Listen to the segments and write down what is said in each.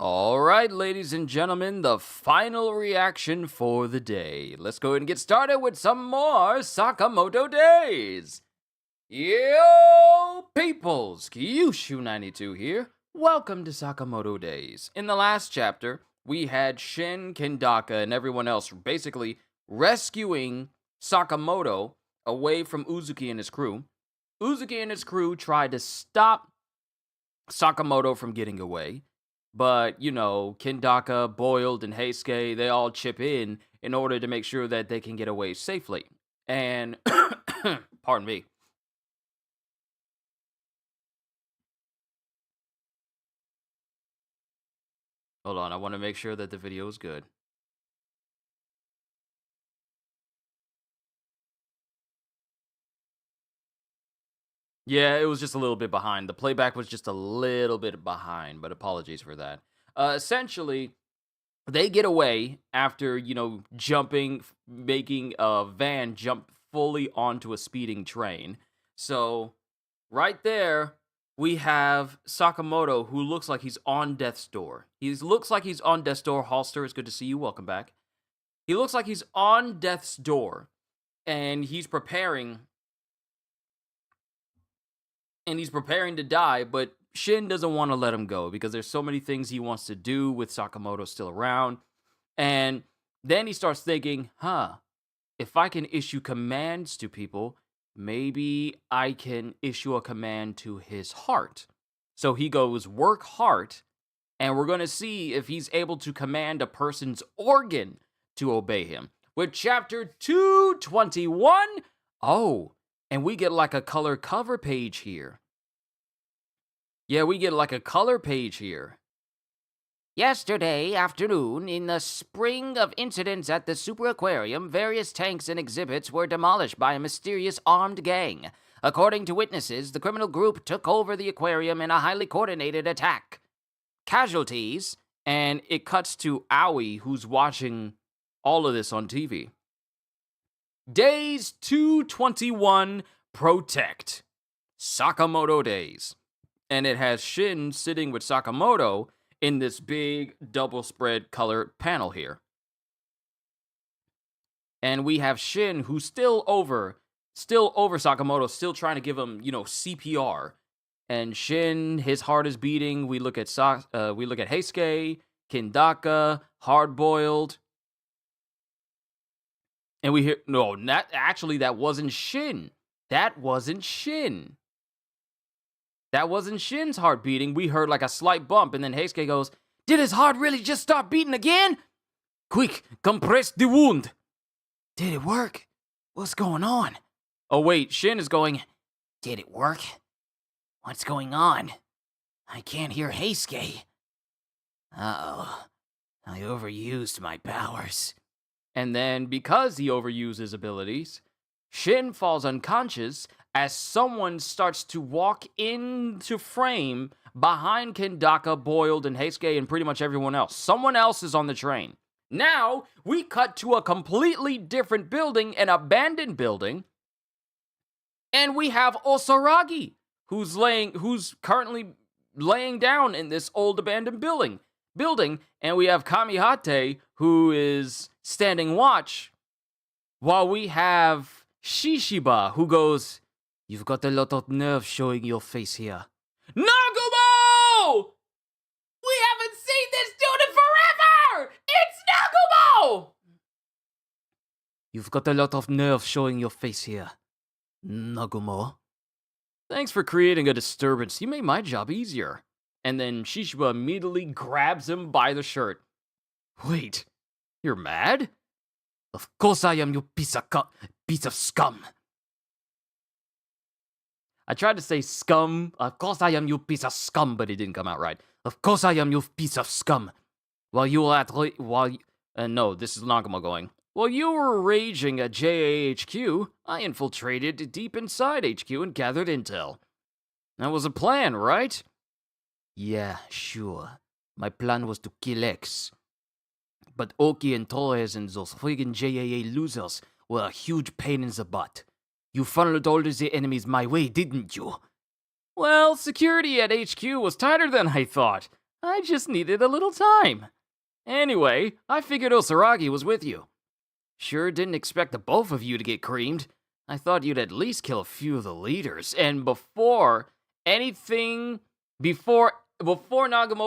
All right, ladies and gentlemen, the final reaction for the day. Let's go ahead and get started with some more Sakamoto Days. Yo, peoples! Qushu92 here. Welcome to Sakamoto Days. In the last chapter, we had Shin, Kendaka, and everyone else basically rescuing Sakamoto away from Uzuki and his crew. Uzuki and his crew tried to stop Sakamoto from getting away. But, Kendaka, Boiled, and Heisuke, they all chip in order to make sure that they can get away safely. And, pardon me. Hold on, I want to make sure that the video is good. Yeah, it was just a little bit behind. The playback was just a little bit behind, but apologies for that. Essentially, they get away after, jumping, making a van jump fully onto a speeding train. So, right there, we have Sakamoto, who looks like he's on death's door. He looks like he's on death's door. Halster, it's good to see you. Welcome back. He looks like he's on death's door, and he's preparing to die, but Shin doesn't want to let him go because there's so many things he wants to do with Sakamoto still around. And then he starts thinking, if I can issue commands to people, maybe I can issue a command to his heart. So he goes, work heart, and we're going to see if he's able to command a person's organ to obey him. With chapter 221, and we get like a color cover page here. Yeah, we get like a color page here. Yesterday afternoon, in the spring of incidents at the Super Aquarium, various tanks and exhibits were demolished by a mysterious armed gang. According to witnesses, the criminal group took over the aquarium in a highly coordinated attack. Casualties, and it cuts to Aoi, who's watching all of this on TV. Days 221, Protect. Sakamoto Days. And it has Shin sitting with Sakamoto in this big double spread color panel here. And we have Shin, who's still over Sakamoto, still trying to give him, CPR. And Shin, his heart is beating. We look at Heisuke, Kendaka, Hard Boiled. And we hear, that wasn't Shin. That wasn't Shin. That wasn't Shin's heart beating. We heard like a slight bump, and then Heisuke goes, did his heart really just start beating again? Quick, compress the wound. Did it work? What's going on? Oh wait, Shin is going, did it work? What's going on? I can't hear Heisuke. Uh-oh, I overused my powers. And then, because he overused his abilities, Shin falls unconscious as someone starts to walk into frame behind Kendaka, Boiled, and Heisuke, and pretty much everyone else. Someone else is on the train. Now, we cut to a completely different building, an abandoned building, and we have Osaragi, who's currently laying down in this old abandoned building, and we have Kamihate, who is standing watch, while we have Shishiba, who goes, you've got a lot of nerve showing your face here. Nagumo! We haven't seen this dude in forever! It's Nagumo! You've got a lot of nerve showing your face here, Nagumo. Thanks for creating a disturbance. You made my job easier. And then Shishiba immediately grabs him by the shirt. Wait, you're mad? Of course I am, you piece of scum. I tried to say scum. Of course I am, you piece of scum, but it didn't come out right. Of course I am, you piece of scum. No, this is Nagumo going. While you were raging at JAHQ, I infiltrated deep inside HQ and gathered intel. That was a plan, right? Yeah, sure. My plan was to kill X. But Oki and Torres and those friggin' JAA losers were a huge pain in the butt. You funneled all of the enemies my way, didn't you? Well, security at HQ was tighter than I thought. I just needed a little time. Anyway, I figured Osaragi was with you. Sure didn't expect the both of you to get creamed. I thought you'd at least kill a few of the leaders. And before Nagamo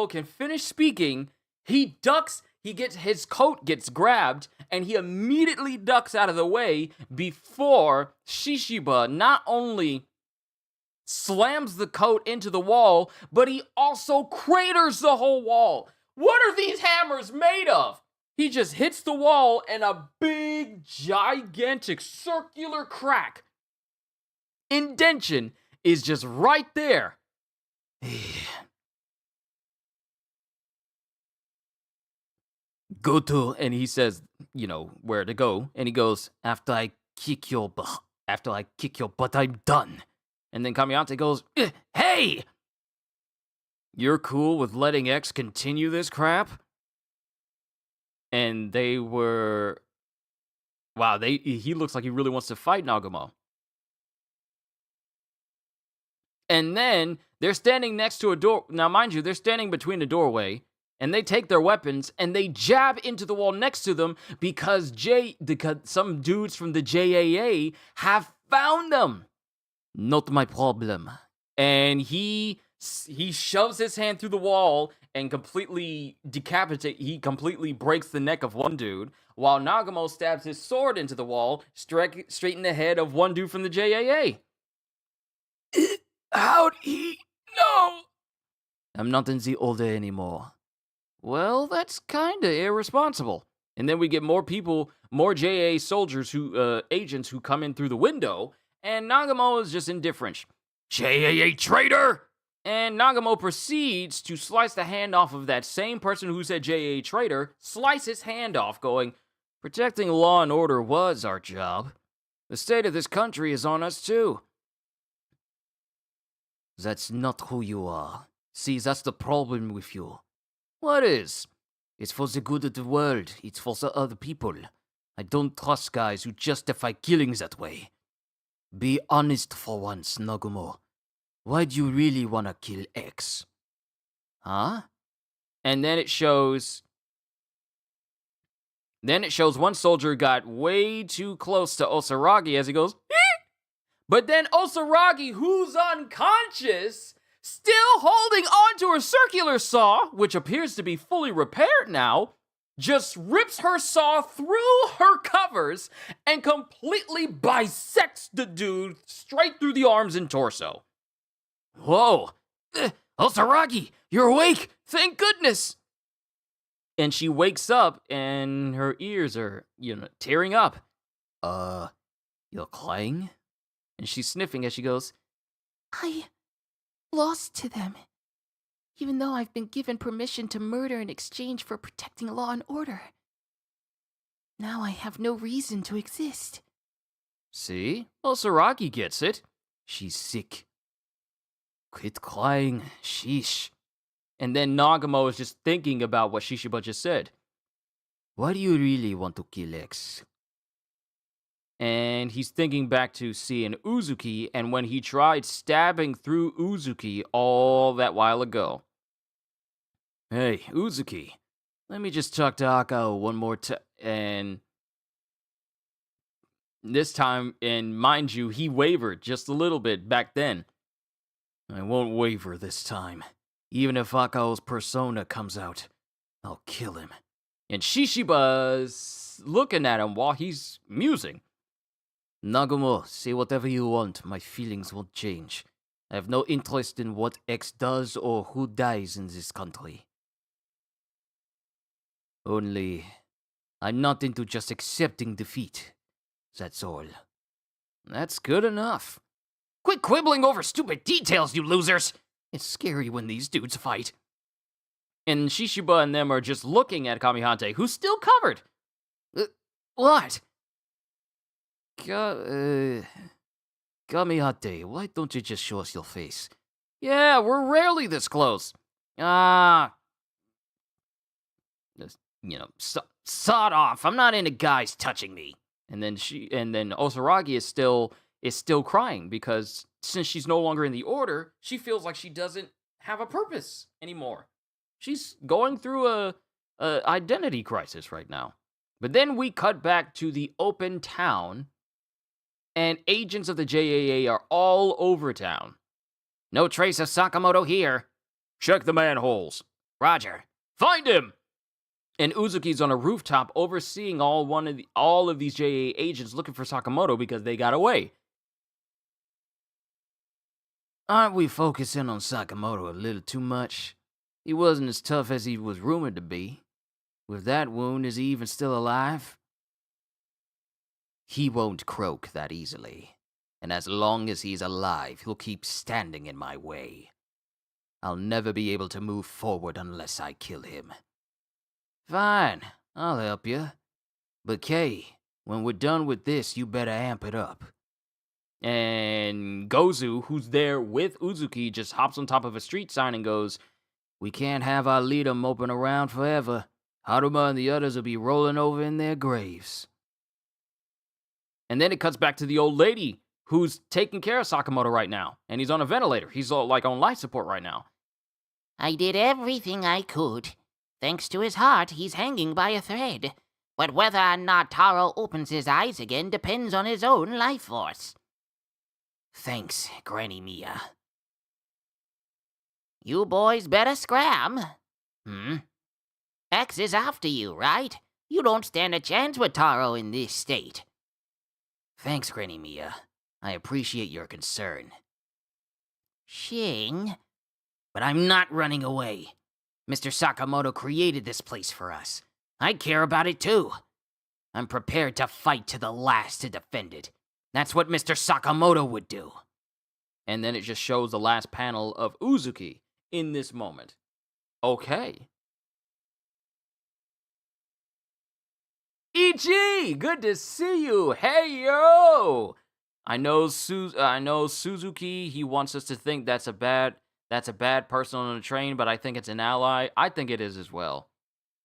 can finish speaking, he ducks, his coat gets grabbed, and he immediately ducks out of the way before Shishiba not only slams the coat into the wall, but he also craters the whole wall. What are these hammers made of? He just hits the wall and a big, gigantic, circular crack. Indention is just right there. Go to, and he says, where to go. And he goes, after I kick your butt, I'm done. And then Kamihante goes, hey! You're cool with letting X continue this crap? And they were... Wow, he looks like he really wants to fight Nagamo. And then they're standing next to a door. Now, mind you, they're standing between a doorway. And they take their weapons and they jab into the wall next to them because some dudes from the JAA have found them. Not my problem. And he shoves his hand through the wall and completely breaks the neck of one dude, while Nagamo stabs his sword into the wall, straight in the head of one dude from the JAA. How'd he know? I'm not in the order anymore. Well, that's kinda irresponsible. And then we get more JAA soldiers agents who come in through the window, and Nagamo is just indifferent. JAA traitor! And Nagamo proceeds to slice the hand off of that same person who said JAA traitor, slice his hand off, going, protecting law and order was our job. The state of this country is on us too. That's not who you are. See, that's the problem with you. What is? It's for the good of the world. It's for the other people. I don't trust guys who justify killing that way. Be honest for once, Nagamo. Why do you really want to kill X? Huh? And then it shows one soldier got way too close to Osaragi as he goes, but then Osaragi, who's unconscious, still holding onto her circular saw, which appears to be fully repaired now, just rips her saw through her covers and completely bisects the dude straight through the arms and torso. Whoa! Osaragi, you're awake! Thank goodness! And she wakes up and her ears are, tearing up. You're crying? And she's sniffing as she goes, I lost to them, even though I've been given permission to murder in exchange for protecting law and order. Now I have no reason to exist. See? Osaragi gets it. She's sick. Quit crying. Sheesh. And then Nagamo is just thinking about what Shishiba just said. Why do you really want to kill X? And he's thinking back to seeing Uzuki and when he tried stabbing through Uzuki all that while ago. Hey, Uzuki, let me just talk to Akao one more time. And this time, and mind you, he wavered just a little bit back then. I won't waver this time. Even if Akao's persona comes out, I'll kill him. And Shishiba's looking at him while he's musing. Nagamo, say whatever you want. My feelings won't change. I have no interest in what X does or who dies in this country. Only, I'm not into just accepting defeat. That's all. That's good enough. Quit quibbling over stupid details, you losers! It's scary when these dudes fight. And Shishiba and them are just looking at Kamihante, who's still covered. What? Kamihante, why don't you just show us your face? Yeah, we're rarely this close. Sod off. I'm not into guys touching me. And then Osaragi is still crying because since she's no longer in the order, she feels like she doesn't have a purpose anymore. She's going through a identity crisis right now. But then we cut back to the open town, and agents of the JAA are all over town. No trace of Sakamoto here. Check the manholes. Roger. Find him! And Uzuki's on a rooftop overseeing all of these JAA agents looking for Sakamoto because they got away. Aren't we focusing on Sakamoto a little too much? He wasn't as tough as he was rumored to be. With that wound, is he even still alive? He won't croak that easily. And as long as he's alive, he'll keep standing in my way. I'll never be able to move forward unless I kill him. Fine, I'll help you. But Kei, when we're done with this, you better amp it up. And Gozu, who's there with Uzuki, just hops on top of a street sign and goes, we can't have our leader moping around forever. Haruma and the others will be rolling over in their graves. And then it cuts back to the old lady who's taking care of Sakamoto right now. And he's on a ventilator. He's like on life support right now. I did everything I could. Thanks to his heart, he's hanging by a thread. But whether or not Taro opens his eyes again depends on his own life force. Thanks, Granny Mia. You boys better scram. X is after you, right? You don't stand a chance with Taro in this state. Thanks, Granny Mia. I appreciate your concern. Shing. But I'm not running away. Mr. Sakamoto created this place for us. I care about it too. I'm prepared to fight to the last to defend it. That's what Mr. Sakamoto would do. And then it just shows the last panel of Uzuki in this moment. Okay. Ichi, good to see you. Hey, yo. I know Suzuki, he wants us to think that's a bad person on the train, but I think it's an ally. I think it is as well.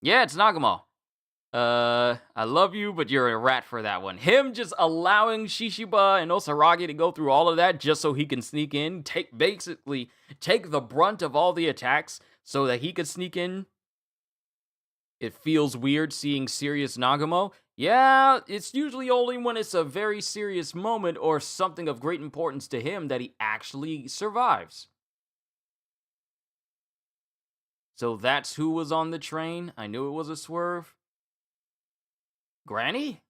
Yeah, it's Nagamo. I love you, but you're a rat for that one. Him just allowing Shishiba and Osaragi to go through all of that just so he can sneak in, basically take the brunt of all the attacks so that he could sneak in. It feels weird seeing serious Nagamo. Yeah, it's usually only when it's a very serious moment or something of great importance to him that he actually survives. So that's who was on the train. I knew it was a swerve. Granny?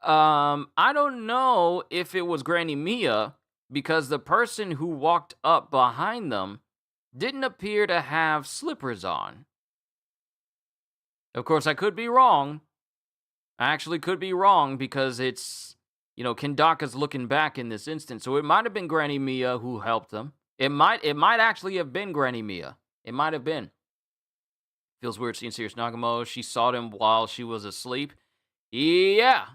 I don't know if it was Granny Mia, because the person who walked up behind them didn't appear to have slippers on. Of course, I could be wrong. I actually could be wrong because it's, Kendaka's looking back in this instance. So it might have been Granny Mia who helped them. It might actually have been Granny Mia. It might have been. Feels weird seeing Serious Nagamo. She saw him while she was asleep. Yeah.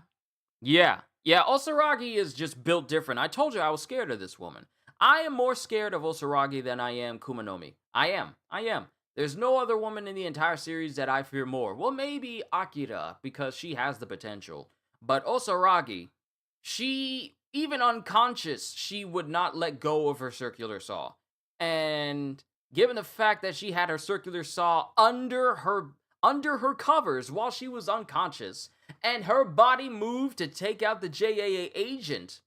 Osaragi is just built different. I told you I was scared of this woman. I am more scared of Osaragi than I am Kumanomi. I am. There's no other woman in the entire series that I fear more. Well, maybe Akira, because she has the potential. But Osaragi, she, even unconscious, she would not let go of her circular saw. And given the fact that she had her circular saw under her covers while she was unconscious, and her body moved to take out the JAA agent,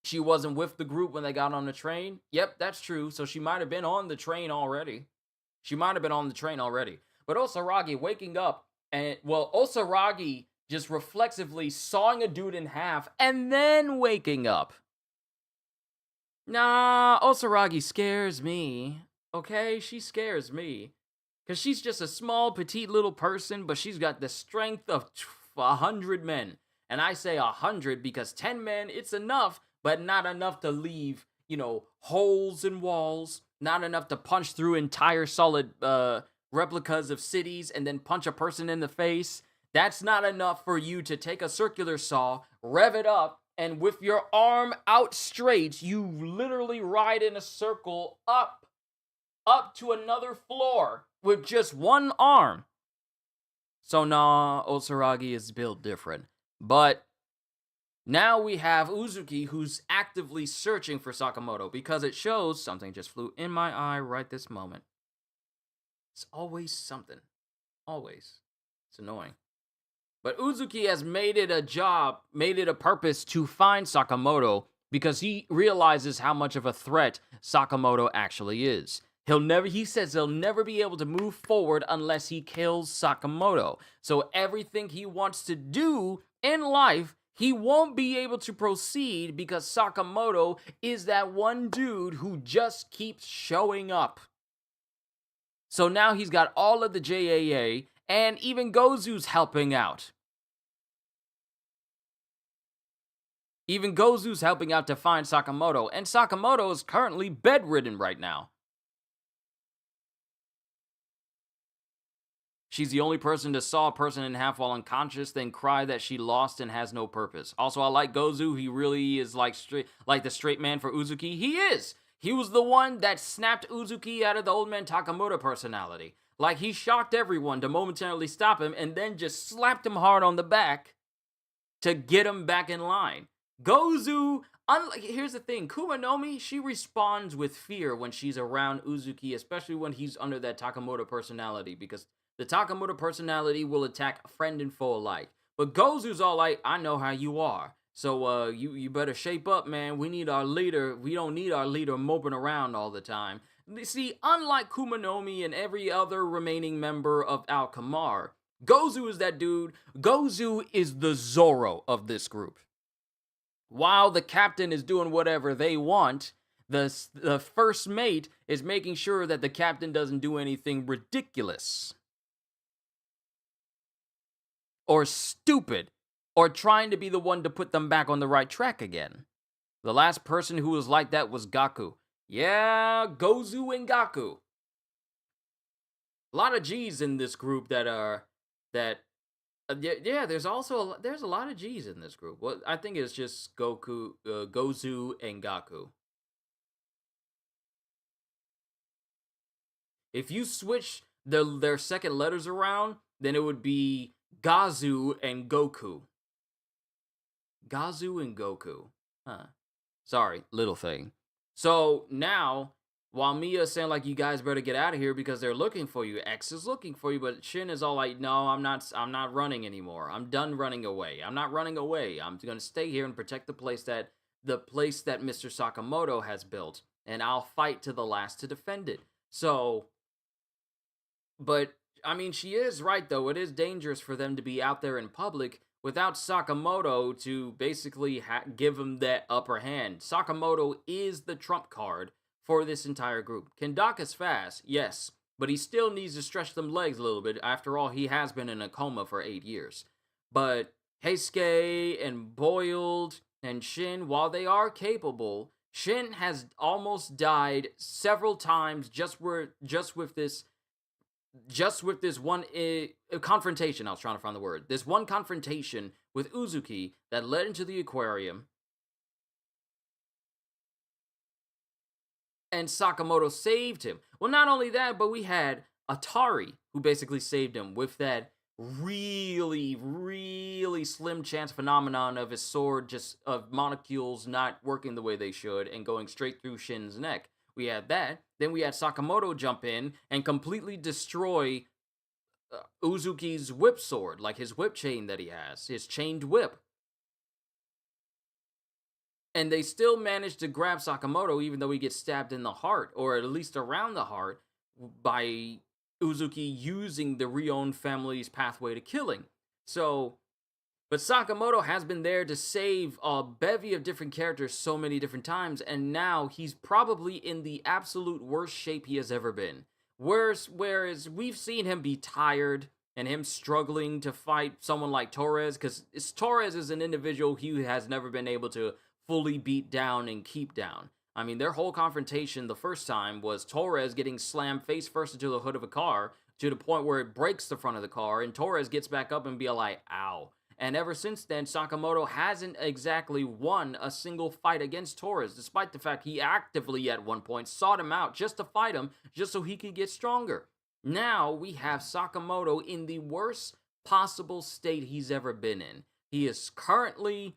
she wasn't with the group when they got on the train. Yep, that's true. So she might have been on the train already. But Osaragi waking up, Osaragi just reflexively sawing a dude in half and then waking up. Nah, Osaragi scares me. Okay, she scares me. Because she's just a small, petite little person, but she's got the strength of 100 men. And I say 100 because 10 men, it's enough, but not enough to leave, holes in walls. Not enough to punch through entire solid replicas of cities and then punch a person in the face. That's not enough for you to take a circular saw, rev it up, and with your arm out straight, you literally ride in a circle up to another floor with just one arm. So nah, Osaragi is built different. But Now we have Uzuki, who's actively searching for Sakamoto because it shows something just flew in my eye right this moment. It's always something. Always. It's annoying. But Uzuki has made it a job, made it a purpose to find Sakamoto because he realizes how much of a threat Sakamoto actually is. He says he'll never be able to move forward unless he kills Sakamoto. So everything he wants to do in life, he won't be able to proceed because Sakamoto is that one dude who just keeps showing up. So now he's got all of the JAA, and even Gozu's helping out. Even Gozu's helping out to find Sakamoto, and Sakamoto is currently bedridden right now. She's the only person to saw a person in half while unconscious, then cry that she lost and has no purpose. Also, I like Gozu. He really is like the straight man for Uzuki. He is! He was the one that snapped Uzuki out of the old man Takemoto personality. Like, he shocked everyone to momentarily stop him and then just slapped him hard on the back to get him back in line. Gozu, here's the thing, Kumanomi, she responds with fear when she's around Uzuki, especially when he's under that Takemoto personality, because the Takemoto personality will attack friend and foe alike. But Gozu's all like, I know how you are. So you better shape up, man. We need our leader. We don't need our leader moping around all the time. See, unlike Kumanomi and every other remaining member of Alkamar, Gozu is that dude. Gozu is the Zoro of this group. While the captain is doing whatever they want, the first mate is making sure that the captain doesn't do anything ridiculous or stupid, or trying to be the one to put them back on the right track again. The last person who was like that was Gaku. Yeah, Gozu and Gaku. A lot of G's in this group that are, yeah, there's a lot of G's in this group. Well, I think it's just Gozu and Gaku. If you switch their second letters around, then it would be Gazu and Goku. Gazu and Goku. Huh. Sorry, little thing. So now, while Mia's saying like, you guys better get out of here because they're looking for you, X is looking for you, but Shin is all like, no, I'm not running anymore. I'm done running away. I'm not running away. I'm gonna stay here and protect the place that Mr. Sakamoto has built, and I'll fight to the last to defend it. So, but I mean, she is right though. It is dangerous for them to be out there in public without Sakamoto to basically give him that upper hand. Sakamoto is the trump card for this entire group. Kendaka's fast, yes, but he still needs to stretch them legs a little bit. After all, he has been in a coma for 8 years. But Heisuke and Boiled and Shin, while they are capable, Shin has almost died several times just with this one confrontation. I was trying to find the word. This one confrontation with Uzuki that led into the aquarium. And Sakamoto saved him. Well, not only that, but we had Atari, who basically saved him with that really, really slim chance phenomenon of his sword, of molecules not working the way they should and going straight through Shin's neck. We had that. Then we had Sakamoto jump in and completely destroy Uzuki's whip sword, like his whip chain that he has, his chained whip. And they still managed to grab Sakamoto even though he gets stabbed in the heart, or at least around the heart, by Uzuki using the Rion family's pathway to killing. So, but Sakamoto has been there to save a bevy of different characters so many different times, and now he's probably in the absolute worst shape he has ever been. Whereas we've seen him be tired and him struggling to fight someone like Torres, because Torres is an individual he has never been able to fully beat down and keep down. I mean, their whole confrontation the first time was Torres getting slammed face first into the hood of a car to the point where it breaks the front of the car, and Torres gets back up and be like, ow. And ever since then, Sakamoto hasn't exactly won a single fight against Torres, despite the fact he actively at one point sought him out just to fight him, just so he could get stronger. Now we have Sakamoto in the worst possible state he's ever been in. He is currently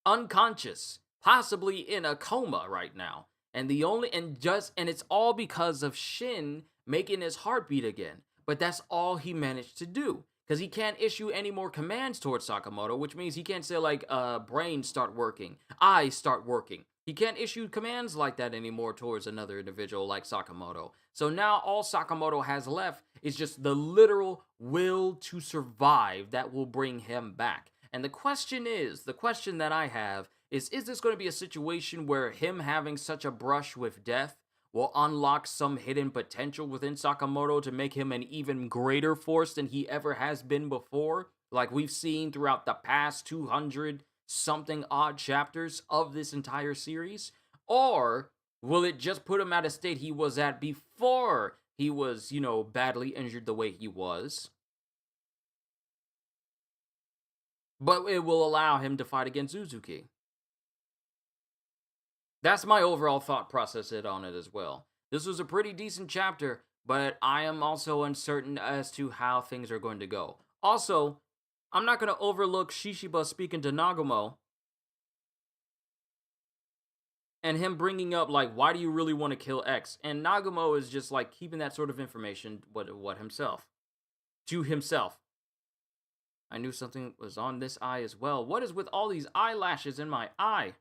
unconscious, possibly in a coma right now. And it's all because of Shin making his heart beat again. But that's all he managed to do. Because he can't issue any more commands towards Sakamoto, which means he can't say like, brain start working, eyes start working. He can't issue commands like that anymore towards another individual like Sakamoto. So now all Sakamoto has left is just the literal will to survive that will bring him back. And the question that I have is this going to be a situation where him having such a brush with death will unlock some hidden potential within Sakamoto to make him an even greater force than he ever has been before, like we've seen throughout the past 200 something odd chapters of this entire series? Or will it just put him at a state he was at before he was, badly injured the way he was? But it will allow him to fight against Uzuki. That's my overall thought process on it as well. This was a pretty decent chapter, but I am also uncertain as to how things are going to go. Also, I'm not going to overlook Shishiba speaking to Nagumo and him bringing up, like, why do you really want to kill X? And Nagumo is just, like, keeping that sort of information to himself. I knew something was on this eye as well. What is with all these eyelashes in my eye?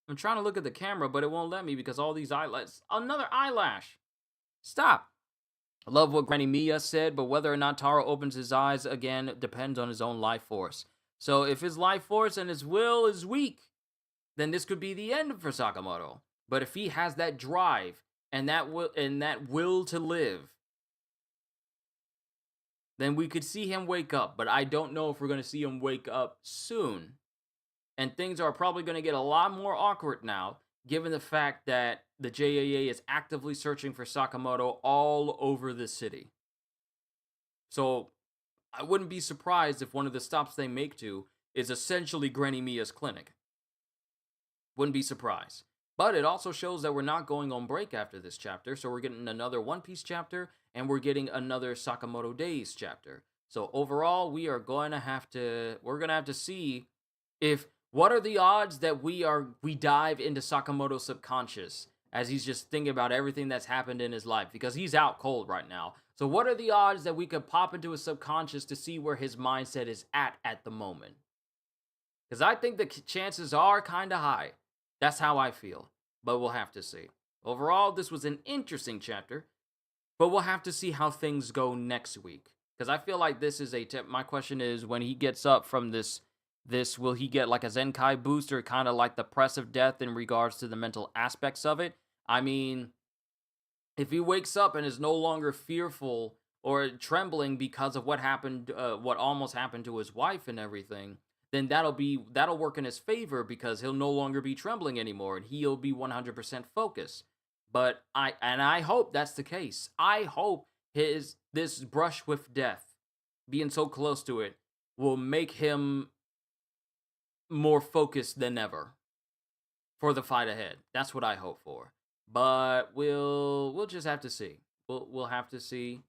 I'm trying to look at the camera, but it won't let me because all these eyelashes. Another eyelash. Stop. I love what Granny Mia said, but whether or not Taro opens his eyes again depends on his own life force. So if his life force and his will is weak, then this could be the end for Sakamoto. But if he has that drive and that will to live, then we could see him wake up. But I don't know if we're going to see him wake up soon. And things are probably going to get a lot more awkward now, given the fact that the JAA is actively searching for Sakamoto all over the city. So I wouldn't be surprised if one of the stops they make to is essentially Granny Mia's clinic. Wouldn't be surprised. But it also shows that we're not going on break after this chapter, so we're getting another One Piece chapter, and we're getting another Sakamoto Days chapter. So overall, we're going to have to see if what are the odds that we dive into Sakamoto's subconscious as he's just thinking about everything that's happened in his life, because he's out cold right now. So what are the odds that we could pop into his subconscious to see where his mindset is at the moment? Because I think the chances are kind of high. That's how I feel. But we'll have to see. Overall, this was an interesting chapter, but we'll have to see how things go next week. Because I feel like this is a tip. My question is, when he gets up from this, will he get like a Zenkai boost, or kind of like the press of death in regards to the mental aspects of it? I mean, if he wakes up and is no longer fearful or trembling because of what happened, what almost happened to his wife and everything, then that'll work in his favor, because he'll no longer be trembling anymore and he'll be 100% focused. But I hope that's the case. I hope this brush with death, being so close to it, will make him more focused than ever for the fight ahead. That's what I hope for. But we'll just have to see. We'll have to see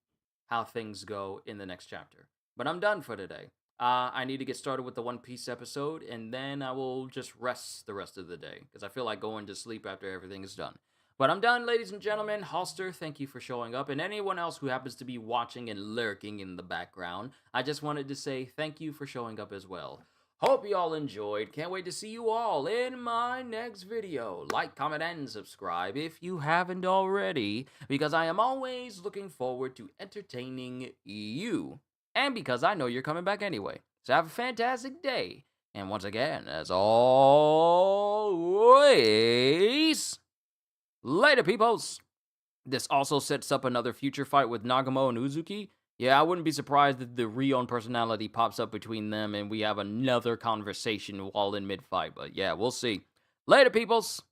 how things go in the next chapter. But I'm done for today. I need to get started with the One Piece episode, and then I will just rest the rest of the day, because I feel like going to sleep after everything is done. But I'm done, ladies and gentlemen. Halster, thank you for showing up, and anyone else who happens to be watching and lurking in the background, I just wanted to say thank you for showing up as well. Hope you all enjoyed. Can't wait to see you all in my next video. Like, comment, and subscribe if you haven't already, because I am always looking forward to entertaining you. And because I know you're coming back anyway. So have a fantastic day. And once again, as always, later, peoples. This also sets up another future fight with Nagumo and Uzuki. Yeah, I wouldn't be surprised if the Rion personality pops up between them and we have another conversation while in mid-fight. But yeah, we'll see. Later, peoples.